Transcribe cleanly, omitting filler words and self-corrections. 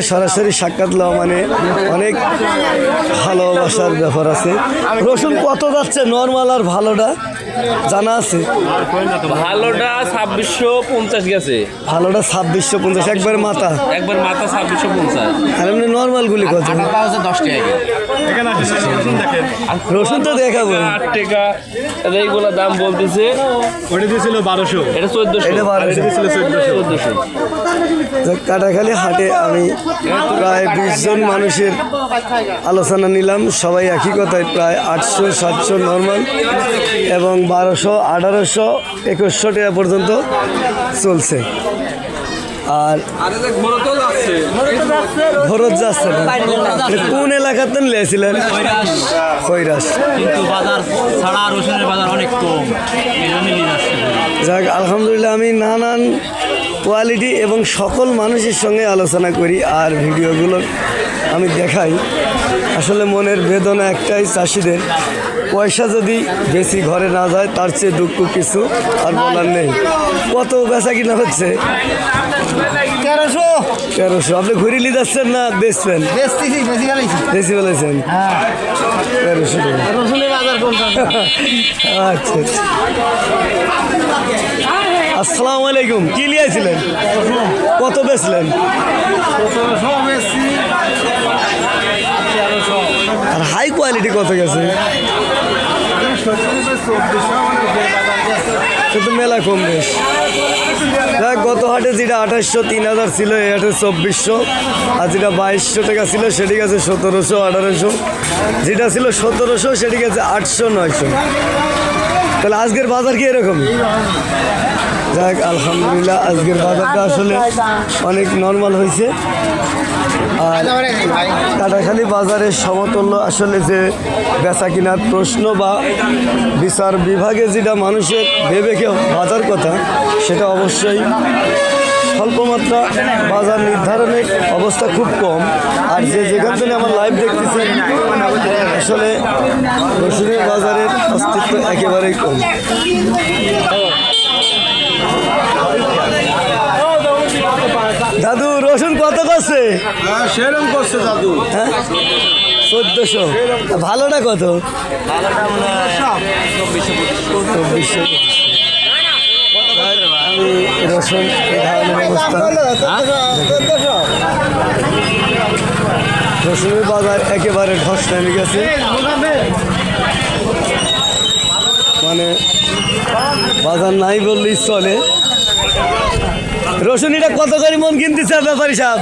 সরাসরি সাক্ষাৎ লওয়া মানে অনেক ভালোবাসার ব্যাপার আছে। রসুন কত যাচ্ছে নর্মাল আর ভালোটা জানা আছে? ভালোটা 2650 গেছে, ভালোটা 2650 একবার মাথা 2650। আর এমনি নর্মাল গুলি কত? 10 টাকা রসুন তো দেখাবো 8 টাকা। এইগুলা দাম বলতেছে, ওটা দিয়েছিল 1200, এটা 1400, এটা 1200 দিয়েছিল 1400। কাটাখালী হাটে আমি প্রায় 20 জন মানুষের আলোচনা নিলাম। সবাই একই কথায় প্রায় 800-700 নর্মাল এবং 1200, 1800, 2100 টাকা পর্যন্ত চলছে। আর ভরত যাচ্ছে না। কোন এলাকাতে নিয়েছিলেন? কৈরাস। কিন্তু বাজার ছাড়া রসুনের বাজার অনেক কম, এই জন্য নিয়ে যাচ্ছে। যাক আলহামদুলিল্লাহ, আমি নানান কোয়ালিটি এবং সকল মানুষের সঙ্গে আলোচনা করি আর ভিডিওগুলো আমি দেখাই। আসলে মনের বেদনা একটাই, চাষিদের পয়সা যদি বেশি ঘরে না যায় তার চেয়ে দুঃখ কিছু আর বলার নেই। কত বেচা কিনা হচ্ছে? 1300। আপনি ঘুরে নিয়ে যাচ্ছেন না বেচবেন? বেশি বলেছেন 1300 টাকা। আচ্ছা, আসসালামু আলাইকুম। কি নিয়েছিলেন? কত বেচলেন? আর হাই কোয়ালিটি কত গেছে? সে তো মেলা কম বেশ। দেখ গত হাটে যেটা 2800, 3000 ছিল, এই হাটে 2400। আর যেটা 2200 টাকা ছিল সেটি গেছে 1700, 1800। যেটা ছিল 1700 সেটি গেছে 800, 900। তাহলে আজকের বাজার কি এরকম? যাক আলহামদুলিল্লাহ, আজকের বাজারটা আসলে অনেক নর্মাল হয়েছে। আর কাটাখালী বাজারের সমতুল্য আসলে যে বেচা কিনার প্রশ্ন বা বিচার বিভাগে যেটা মানুষের ভেবে কেউ বাজার কথা, সেটা অবশ্যই স্বল্পমাত্রা বাজার নির্ধারণের অবস্থা খুব কম। আর যে যেখান থেকে আমার লাইভ দেখতেছি আসলে রসুনের বাজারের অস্তিত্ব একেবারেই কম। দাদু রসুন কত করছে? সেরকম করছে দাদু। হ্যাঁ 1400। ভালোটা কত? 2400। আমি রসুন এই ধরনের অবস্থা। রসুনের বাজার একেবারে ধস নেমে গেছে, মানে বাজার নাই বললেই চলে। রসুন এটা কত করে মন কিনতেছে ব্যাপারী সাহেব?